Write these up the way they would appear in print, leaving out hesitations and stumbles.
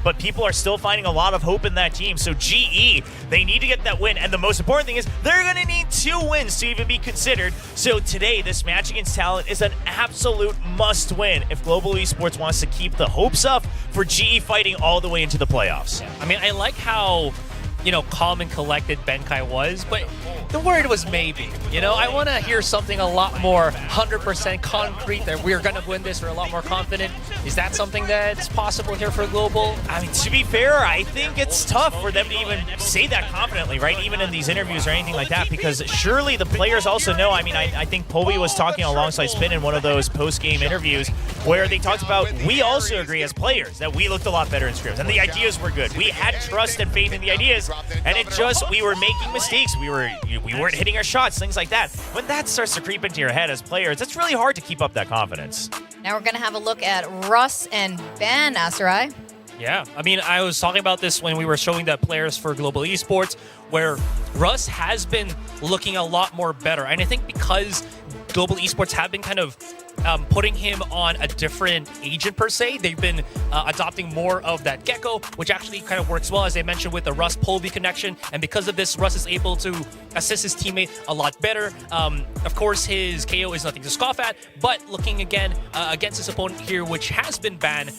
but people are still finding a lot of hope in that team. So GE, they need to get that win, and the most important thing is they're going to need 2 wins to even be considered. So today, this match against Talon is an absolute must-win if Global Esports wants to keep the hopes up for GE fighting all the way into the playoffs. Yeah. I mean, I like how, calm and collected Benkai was, but the word was maybe. I want to hear something a lot more 100% concrete that we're going to win this. We're a lot more confident. Is that something that's possible here for Global? I mean, to be fair, I think it's tough for them to even say that confidently, right? Even in these interviews or anything like that, because surely the players also know. I mean, I think Poby was talking alongside Spin in one of those post-game interviews where they talked about, we also agree as players that we looked a lot better in scrims, and the ideas were good. We had trust and faith in the ideas, and we were making mistakes. We weren't hitting our shots, things like that. When that starts to creep into your head as players, it's really hard to keep up that confidence. Now we're going to have a look at Russ and Ben, Asarai. Yeah, I mean, I was talking about this when we were showing the players for Global Esports, where Russ has been looking a lot more better. And I think because Global Esports have been kind of putting him on a different agent per se, they've been adopting more of that Gecko, which actually kind of works well, as they mentioned, with the Russ-Polby connection. And because of this, Russ is able to assist his teammate a lot better. Of course, his KO is nothing to scoff at, but looking again against his opponent here, which has been Ban,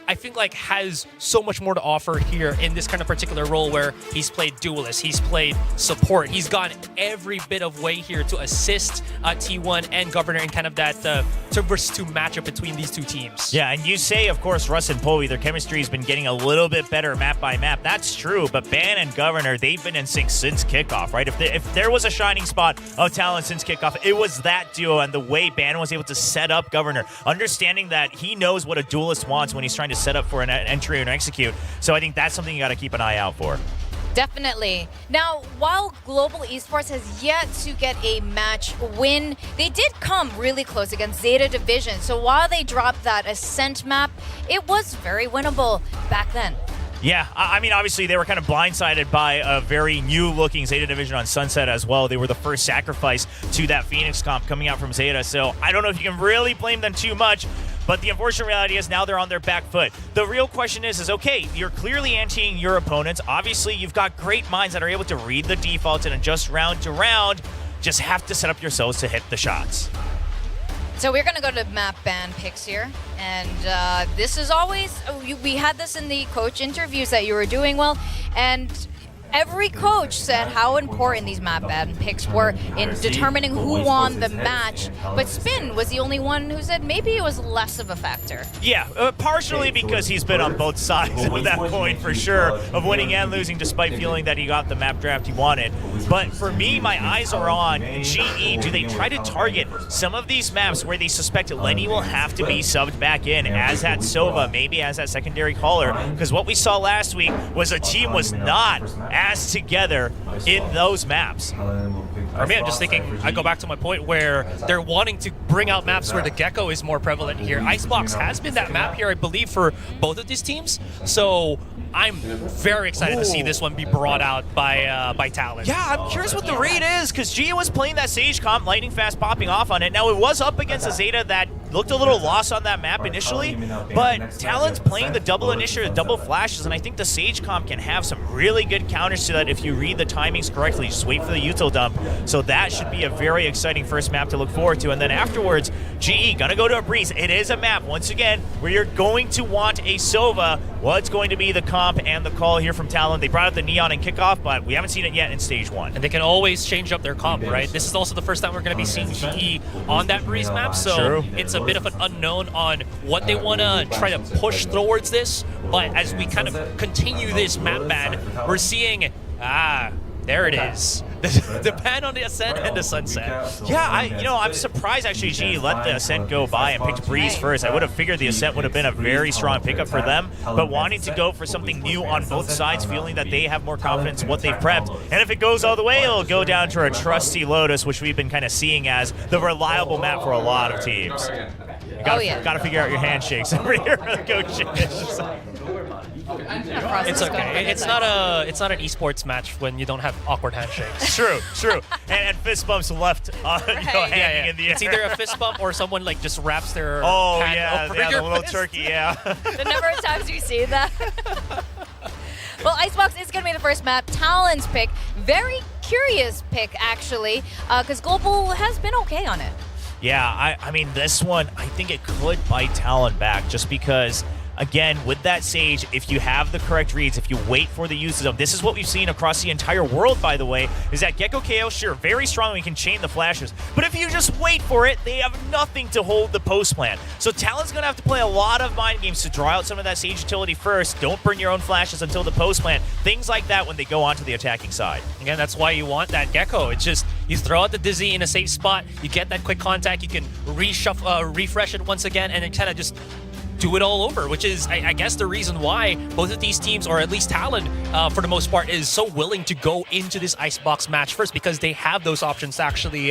I think has so much more to offer here in this kind of particular role where he's played duelist, he's played support, he's gone every bit of way here to assist T1 and Governor in kind of that 2-versus-2 matchup between these two teams. Yeah, and you say, of course, Russ and Poby, their chemistry has been getting a little bit better map by map. That's true, but Ban and Governor, they've been in sync since kickoff, right? If there was a shining spot of talent since kickoff, it was that duo, and the way Ban was able to set up Governor, understanding that he knows what a duelist wants when he's trying to set up for an entry and execute. So I think that's something you got to keep an eye out for. Definitely. Now, while Global Esports has yet to get a match win, they did come really close against Zeta Division. So while they dropped that Ascent map, it was very winnable back then. Yeah, I mean, obviously they were kind of blindsided by a very new-looking Zeta Division on Sunset as well. They were the first sacrifice to that Phoenix comp coming out from Zeta, so I don't know if you can really blame them too much. But the unfortunate reality is now they're on their back foot. The real question is okay, you're clearly anteing your opponents. Obviously, you've got great minds that are able to read the defaults and adjust round to round. Just have to set up yourselves to hit the shots. So we're going to go to map ban picks here. And this is always, we had this in the coach interviews that you were doing, well, and every coach said how important these map ban picks were in determining who won the match, but Spin was the only one who said maybe it was less of a factor. Yeah, partially because he's been on both sides of that coin for sure, of winning and losing despite feeling that he got the map draft he wanted. But for me, my eyes are on GE. Do they try to target some of these maps where they suspect Lenny will have to be subbed back in, as at Sova, maybe as that secondary caller? Because what we saw last week was a team was not as together in those maps. For me, I'm just thinking, I go back to my point where they're wanting to bring out maps where the Gecko is more prevalent here. Icebox has been that map here, I believe, for both of these teams. So I'm very excited to see this one be brought out by Talon. Yeah, I'm curious what the read is, because Gia was playing that Sage comp, lightning fast popping off on it. Now, it was up against a Zeta that looked a little lost on that map initially, but Talon's playing the double initiative, double flashes, and I think the Sage comp can have some really good counters to that if you read the timings correctly. Just wait for the util dump. So that should be a very exciting first map to look forward to. And then afterwards, GE gonna go to a Breeze. It is a map, once again, where you're going to want a Sova. What's going to be the comp and the call here from Talon? They brought out the Neon and kickoff, but we haven't seen it yet in Stage 1. And they can always change up their comp, right? This is also the first time we're going to be seeing GE on that Breeze map, so it's a bit of an unknown on what they want to try to push towards this. But as we kind of continue this map ban, we're seeing, there it is. The ban on the Ascent and the Sunset. Yeah, I'm surprised actually GE let the Ascent go by and picked Breeze first. I would have figured the Ascent would have been a very strong pickup for them, but wanting to go for something new on both sides, feeling that they have more confidence in what they've prepped. And if it goes all the way, it'll go down to a trusty Lotus, which we've been kind of seeing as the reliable map for a lot of teams. You gotta figure out your handshakes over here for the coaches. It's okay. It's not an esports match when you don't have awkward handshakes. True. And fist bumps left, hanging in the air. It's either a fist bump or someone like just wraps their Oh hand over yeah, your the little fist. turkey, yeah. The number of times you see that. Well, Icebox is going to be the first map. Talon's pick. Very curious pick, actually, because Global has been okay on it. Yeah, I mean, this one, I think it could bite Talon back just because, again, with that Sage, if you have the correct reads, if you wait for the uses of, this is what we've seen across the entire world, by the way, is that Gecko KO, sure, very strong, we can chain the flashes, but if you just wait for it, they have nothing to hold the post plan. So Talon's going to have to play a lot of mind games to draw out some of that Sage utility first. Don't burn your own flashes until the post plan. Things like that when they go onto the attacking side. Again, that's why you want that Gecko. It's just, you throw out the Dizzy in a safe spot, you get that quick contact, you can refresh it once again, and then kind of just do it all over, which is, I guess, the reason why both of these teams, or at least Talon, for the most part, is so willing to go into this Icebox match first because they have those options to actually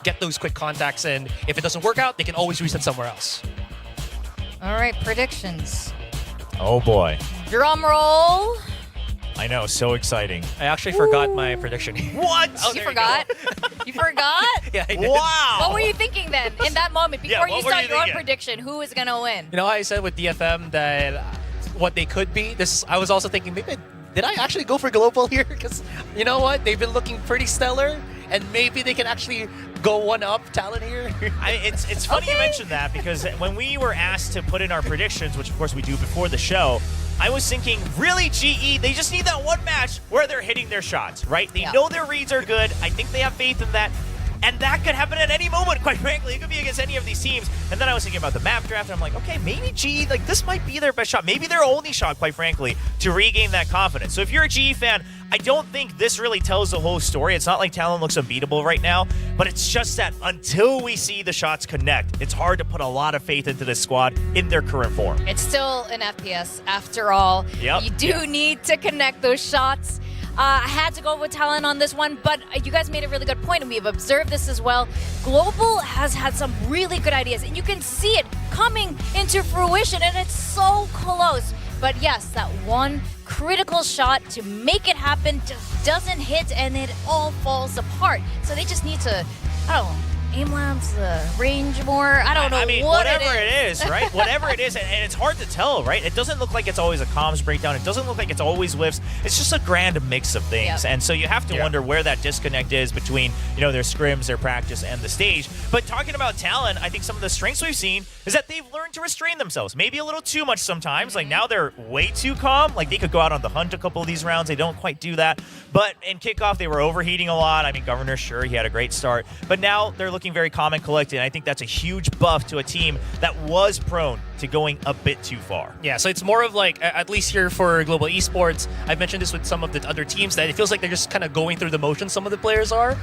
get those quick contacts, and if it doesn't work out, they can always reset somewhere else. All right, predictions. Oh boy. Drum roll. I know, so exciting. I actually forgot my prediction. What? Oh, You there forgot? You forgot? Yeah, I did. Wow. What were you thinking then, in that moment, Yeah, before what you were start you your own thinking? prediction? Who is going to win? You know how I said with DFM that what they could be? I was also thinking, maybe, did I actually go for Global here? Because, you know what? They've been looking pretty stellar, and maybe they can actually go one-up Talon here. It's funny you mentioned that because when we were asked to put in our predictions, which of course we do before the show, I was thinking, really, GE, they just need that one match where they're hitting their shots, right? They know their reads are good. I think they have faith in that. And that could happen at any moment, quite frankly. It could be against any of these teams. And then I was thinking about the map draft, and I'm like, okay, maybe GE, like, this might be their best shot. Maybe their only shot, quite frankly, to regain that confidence. So if you're a GE fan, I don't think this really tells the whole story. It's not like Talon looks unbeatable right now, but it's just that until we see the shots connect, it's hard to put a lot of faith into this squad in their current form. It's still an FPS, after all. Yep. You do need to connect those shots. I had to go with Talon on this one, but you guys made a really good point, and we've observed this as well. Global has had some really good ideas, and you can see it coming into fruition, and it's so close. But yes, that one critical shot to make it happen just doesn't hit, and it all falls apart. So they just need to, I don't know, aim labs, range more. I don't know. I mean, what whatever it is, right? Whatever it is, and it's hard to tell, right? It doesn't look like it's always a comms breakdown. It doesn't look like it's always whiffs. It's just a grand mix of things, and so you have to wonder where that disconnect is between, you know, their scrims, their practice, and the stage. But talking about Talon, I think some of the strengths we've seen is that they've learned to restrain themselves, maybe a little too much sometimes. Like now they're way too calm. Like they could go out on the hunt a couple of these rounds. They don't quite do that. But in kickoff, they were overheating a lot. I mean, Governor, sure, he had a great start, but now they're looking very calm and collected. And I think that's a huge buff to a team that was prone to going a bit too far. Yeah, so it's more of like, at least here for Global Esports, I've mentioned this with some of the other teams, that it feels like they're just kind of going through the motions, some of the players are.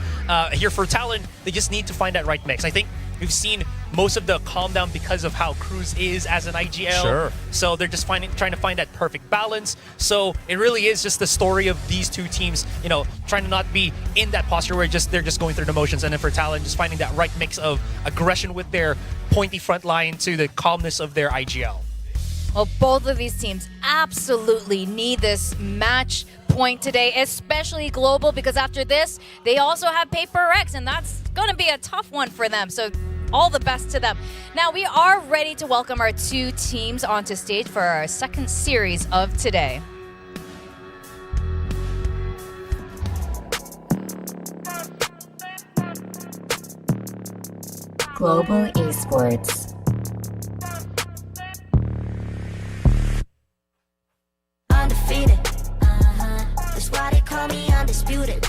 Here for Talon, they just need to find that right mix. I think we've seen most of the calm down because of how Cruz is as an IGL. Sure. So they're just trying to find that perfect balance. So it really is just the story of these two teams, you know, trying to not be in that posture where they're just going through the motions. And then for Talon, just finding that right mix of aggression with their pointy front line to the calmness of their IGL. Well, both of these teams absolutely need this match point today, especially Global, because after this, they also have Paper X, and that's going to be a tough one for them. So all the best to them. Now, we are ready to welcome our two teams onto stage for our second series of today. Global Esports. Undefeated. That's why they call me undisputed.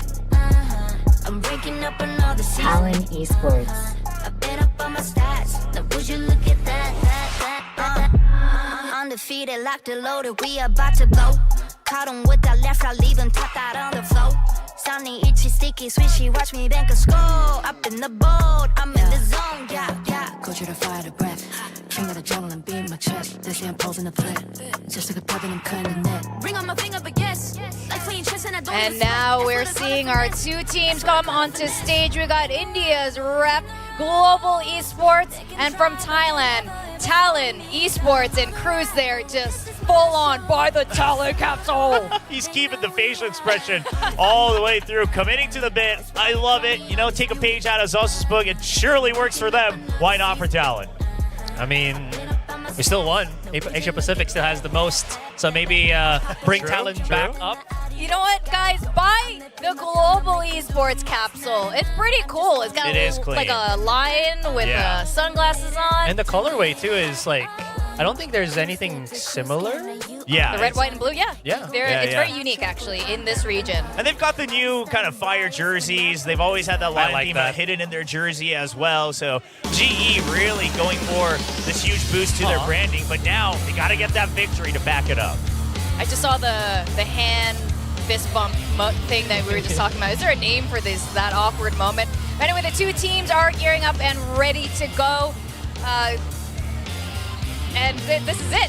I'm breaking up another season. Talon Esports. I've been up on my stats. Now would you look at that? Undefeated, locked and loaded. We about to blow. Caught them with that left, I leave them tapped out on the floor. Sounding itchy, sticky, swishy. Watch me bank a score. Up in the boat, I'm in the zone. Yeah. Culture to fire the breath. Finger the jungle and beat my chest. They say I'm posing the threat. Just like a puppet, I'm cutting the net. Bring on my finger, but yes. Like playing chess and I don't. And now we're seeing our two teams come onto stage. We got India's rep, Global Esports, and from Thailand, Talon Esports and Cruz there just full on by the Talon capsule. He's keeping the facial expression all the way through, committing to the bit. I love it. You know, take a page out of Zos's book. It surely works for them. Why not for Talon? I mean, we still won. Asia Pacific still has the most, so maybe bring Talon back up. You know what, guys? Buy the Global Esports capsule. It's pretty cool. It's got like a lion with sunglasses on. And the colorway, too, is like, I don't think there's anything similar. Yeah. The red, white, and blue, Yeah. It's very unique, actually, in this region. And they've got the new kind of fire jerseys. They've always had that lion theme hidden in their jersey as well. So GE really going for this huge boost to their branding. But now they got to get that victory to back it up. I just saw the hand fist bump thing that we were just talking about. Is there a name for that awkward moment? But anyway, the two teams are gearing up and ready to go. And this is it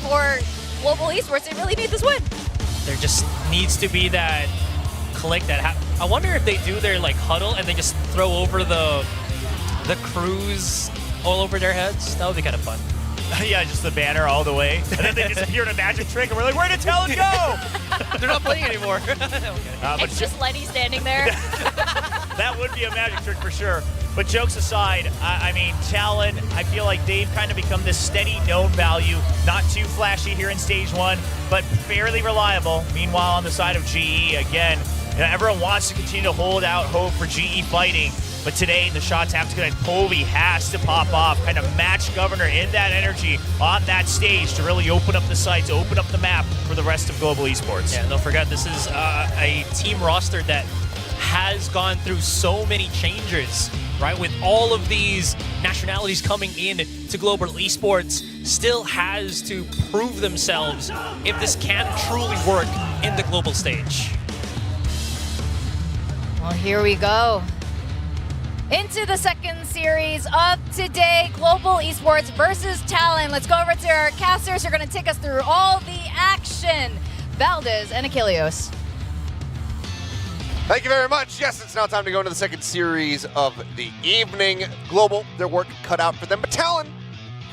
for Global Esports. They really need this win. There just needs to be that click that I wonder if they do their like huddle and they just throw over the crews all over their heads. That would be kind of fun. Yeah, just the banner all the way. And then they disappear in a magic trick, and we're like, where did Talon go? They're not playing anymore. It's just Lenny standing there. That would be a magic trick for sure. But jokes aside, I mean, Talon, I feel like they've kind of become this steady known value. Not too flashy here in Stage 1, but fairly reliable. Meanwhile, on the side of GE, again, you know, everyone wants to continue to hold out hope for GE fighting. But today, the shot tap tonight, Povey has to pop off, kind of match Governor in that energy on that stage to really open up the sights, open up the map for the rest of Global Esports. Yeah, don't forget, this is a team roster that has gone through so many changes, right? With all of these nationalities coming in to Global Esports, still has to prove themselves if this can't truly work in the global stage. Well, here we go. Into the second series of today, Global Esports versus Talon. Let's go over to our casters who are going to take us through all the action. Valdez and Achilleos. Thank you very much. Yes, it's now time to go into the second series of the evening. Global, their work cut out for them, but Talon,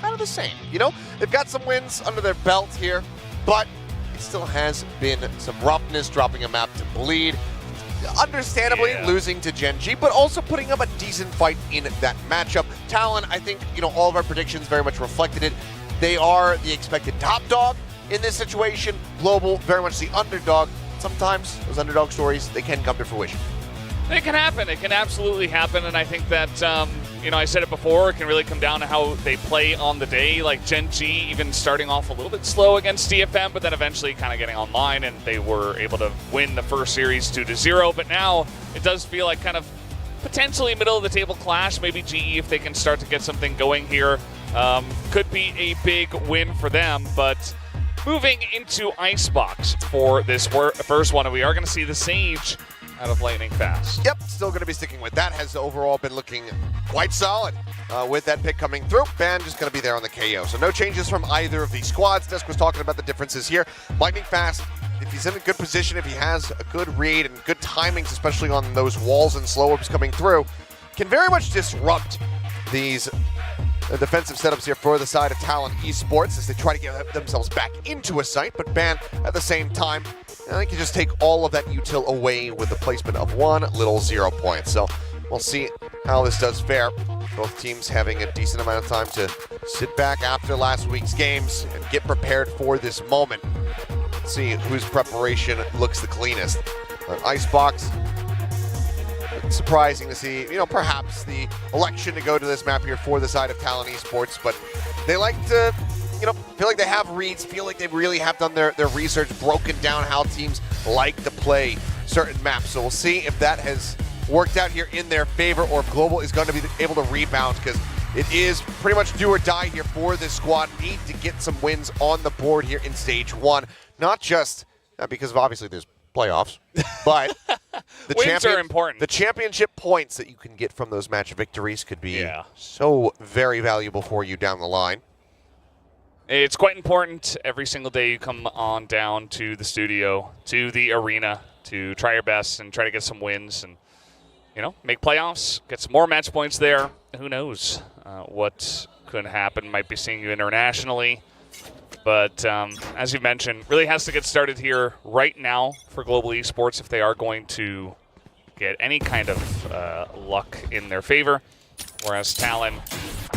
kind of the same. You know, they've got some wins under their belt here, but it still has been some roughness, dropping a map to Bleed. Understandably losing to Gen G, but also putting up a decent fight in that matchup. Talon, I think, you know, all of our predictions very much reflected it. They are the expected top dog in this situation. Global, very much the underdog. Sometimes those underdog stories, they can come to fruition. It can happen. It can absolutely happen, and I think that, you know, I said it before, it can really come down to how they play on the day. Like Gen G even starting off a little bit slow against DFM, but then eventually kind of getting online, and they were able to win the first series 2-0. But now it does feel like kind of potentially middle of the table clash. Maybe GE, if they can start to get something going here, could be a big win for them. But moving into Icebox for this first one, and we are going to see the Sage out of Lightning Fast. Yep, still going to be sticking with that. Has overall been looking quite solid with that pick coming through. Ban just going to be there on the KO. So no changes from either of these squads. Desk was talking about the differences here. Lightning Fast, if he's in a good position, if he has a good read and good timings, especially on those walls and slow ups coming through, can very much disrupt these defensive setups here for the side of Talon Esports as they try to get themselves back into a site. But Ban, at the same time, I think you just take all of that util away with the placement of one little 0 point. So we'll see how this does fare. Both teams having a decent amount of time to sit back after last week's games and get prepared for this moment. Let's see whose preparation looks the cleanest. Icebox, surprising to see, you know, perhaps the election to go to this map here for the side of Talon Esports, but they like to, you know, feel like they have reads, feel like they really have done their research, broken down how teams like to play certain maps. So we'll see if that has worked out here in their favor, or if Global is going to be able to rebound, because it is pretty much do or die here for this squad. Need to get some wins on the board here in Stage 1. Not just because of obviously there's playoffs, but wins are important. The championship points that you can get from those match victories could be so very valuable for you down the line. It's quite important every single day you come on down to the studio, to the arena, to try your best and try to get some wins and, you know, make playoffs, get some more match points there. Who knows what could happen. Might be seeing you internationally. But as you mentioned, really has to get started here right now for Global Esports if they are going to get any kind of luck in their favor. Whereas Talon,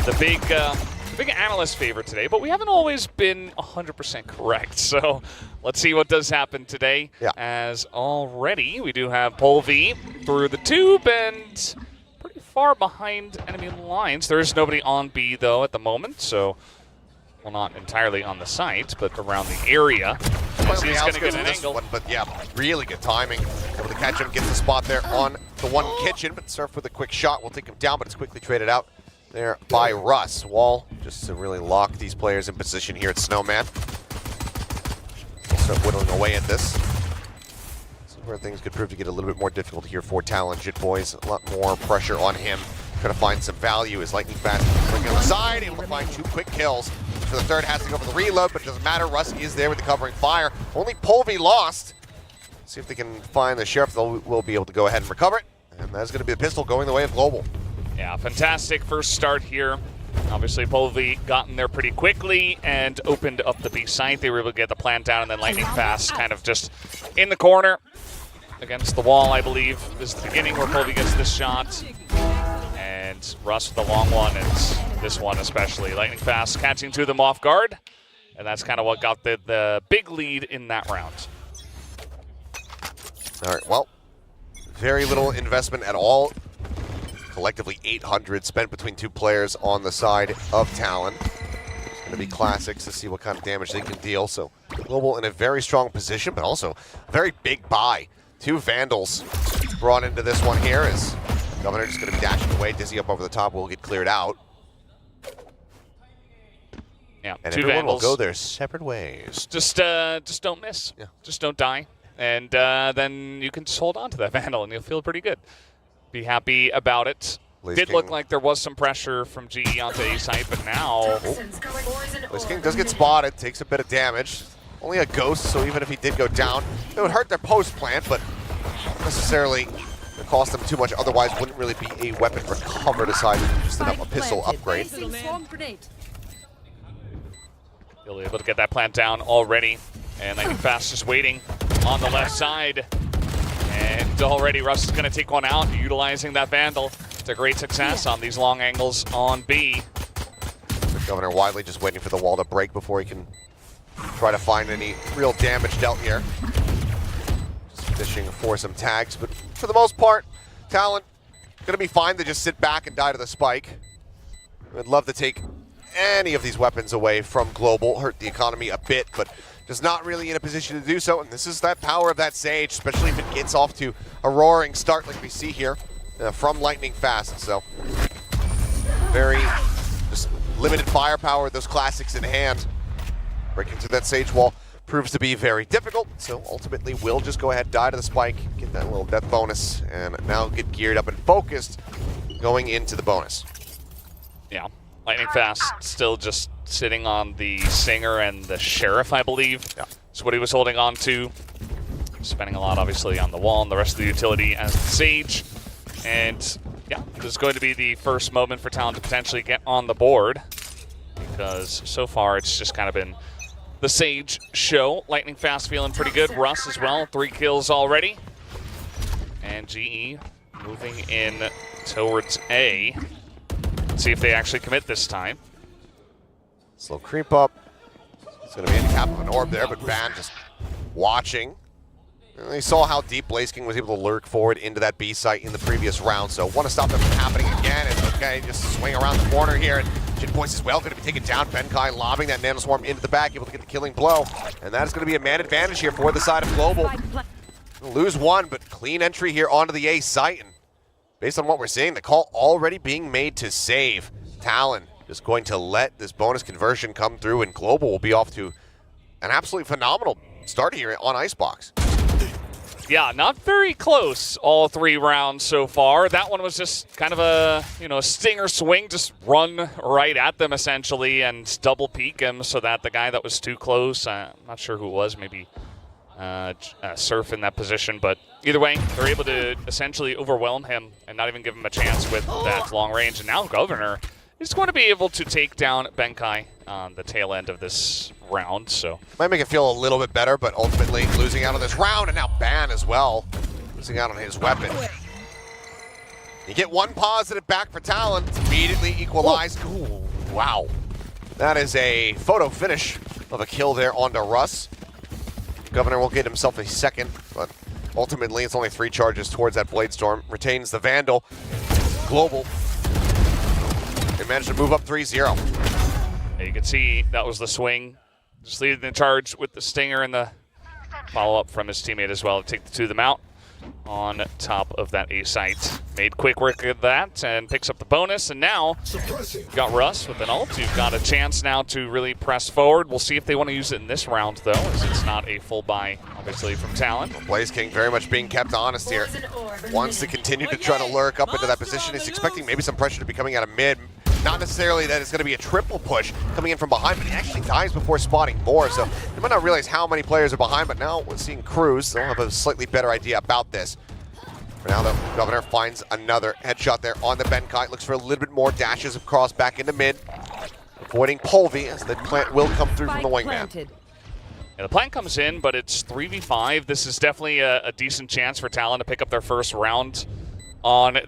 the big analyst favorite today, but we haven't always been 100% correct. So let's see what does happen today. Yeah. As already we do have Polvi through the tube and pretty far behind enemy lines. There is nobody on B though at the moment, so well, not entirely on the site, but around the area. As he's going to get an angle. But yeah, really good timing. Able to catch him, get the spot there on the one kitchen, but Surf with a quick shot will take him down, but it's quickly traded out there by Russ. Wall just to really lock these players in position here at Snowman. We'll start whittling away at this. This is where things could prove to get a little bit more difficult here for Talon. Jit Boys, a lot more pressure on him. Trying to find some value as Lightning Fast bringing on the side, able to find 2 quick kills. For the third, has to go for the reload, but it doesn't matter. Russ is there with the covering fire. Only Polvi lost. See if they can find the Sheriff. They'll be able to go ahead and recover it. And that's going to be the pistol going the way of Global. Yeah, fantastic first start here. Obviously, Polvi got in there pretty quickly and opened up the B site. They were able to get the plant down, and then Lightning Fast kind of just in the corner against the wall, I believe. This is the beginning where Polvi gets this shot. And Russ with the long one, and this one especially. Lightning Fast catching 2 of them off guard. And that's kind of what got the big lead in that round. All right, well, very little investment at all. Collectively 800 spent between 2 players on the side of Talon. It's going to be classics to see what kind of damage they can deal. So Global in a very strong position, but also a very big buy. 2 Vandals brought into this one here as Governor just going to be dashing away. Dizzy up over the top will get cleared out. Yeah, And 2 everyone Vandals. will go their separate ways. Just don't miss. Yeah. Just don't die. And then you can just hold on to that Vandal and you'll feel pretty good. Be happy about it. Blaze Did King. look like there was some pressure from GE onto A site, but now Blaze King does get spotted, takes a bit of damage. Only a ghost, so even if he did go down, it would hurt their post plant, but not necessarily cost them too much. Otherwise, wouldn't really be a weapon recovered aside from just a pistol upgrade. You'll be able to get that plant down already. And Lightning Fast just waiting on the left side. And already Russ is going to take one out, utilizing that Vandal to great success on these long angles on B. Governor Widely just waiting for the wall to break before he can try to find any real damage dealt here. Just fishing for some tags, but for the most part, Talon going to be fine to just sit back and die to the spike. I'd love to take any of these weapons away from Global, hurt the economy a bit, but just not really in a position to do so. And this is that power of that Sage, especially if it gets off to a roaring start like we see here from Lightning Fast. So very just limited firepower, those classics in hand. Breaking through that Sage wall proves to be very difficult, so ultimately we'll just go ahead, die to the spike, get that little death bonus, and now get geared up and focused going into the bonus. Yeah, Lightning Fast still just sitting on the Singer and the Sheriff, I believe. Yeah. That's what he was holding on to. Spending a lot, obviously, on the wall and the rest of the utility as the Sage. And yeah, this is going to be the first moment for Talon to potentially get on the board, because so far it's just kind of been the Sage show. Lightning Fast feeling pretty good. Russ as well, 3 kills already. And GE moving in towards A. Let's see if they actually commit this time. Slow creep up. It's going to be in the cap of an orb there, but Van just watching. And they saw how deep Blaze King was able to lurk forward into that B site in the previous round, so want to stop that from happening again. And okay, just swing around the corner here. And Jin Boyce as well going to be taken down. Benkai lobbing that Nanoswarm into the back, able to get the killing blow. And that is going to be a man advantage here for the side of Global. Lose one, but clean entry here onto the A site. And based on what we're seeing, the call already being made to save. Talon just going to let this bonus conversion come through, and Global will be off to an absolutely phenomenal start here on Icebox. Yeah, not very close all 3 rounds so far. That one was just kind of a, a stinger swing, just run right at them essentially and double peek him so that the guy that was too close, I'm not sure who it was, maybe Surf in that position, but either way, they're able to essentially overwhelm him and not even give him a chance with that long range. And now Governor is going to be able to take down Benkai on the tail end of this round. So Might make it feel a little bit better, but ultimately losing out on this round, and now Ban as well. Losing out on his weapon. You get one positive back for Talon. It's immediately equalized. Ooh, wow. That is a photo finish of a kill there onto Russ. Governor will get himself a second, but ultimately it's only 3 charges towards that Bladestorm. Retains the Vandal. Global. They managed to move up 3-0. you can see that was the swing. Just leading the charge with the stinger and the follow-up from his teammate as well to take the 2 of them out on top of that A site. Made quick work of that and picks up the bonus, and now you've got Russ with an ult. You've got a chance now to really press forward. We'll see if they want to use it in this round, though, as it's not a full buy, obviously, from Talon. Blaze King very much being kept honest here. Wants to continue to try to lurk up into that position. He's expecting maybe some pressure to be coming out of mid. Not necessarily that it's going to be a triple push coming in from behind, but he actually dies before spotting more, so they might not realize how many players are behind, but now we're seeing Cruz. They'll have a slightly better idea about this. For now, though, Governor finds another headshot there on the Benkai. Looks for a little bit more dashes across back into mid. Avoiding Polvi as the plant will come through from the wingman. Yeah, the plant comes in, but it's 3v5. This is definitely a decent chance for Talon to pick up their first round on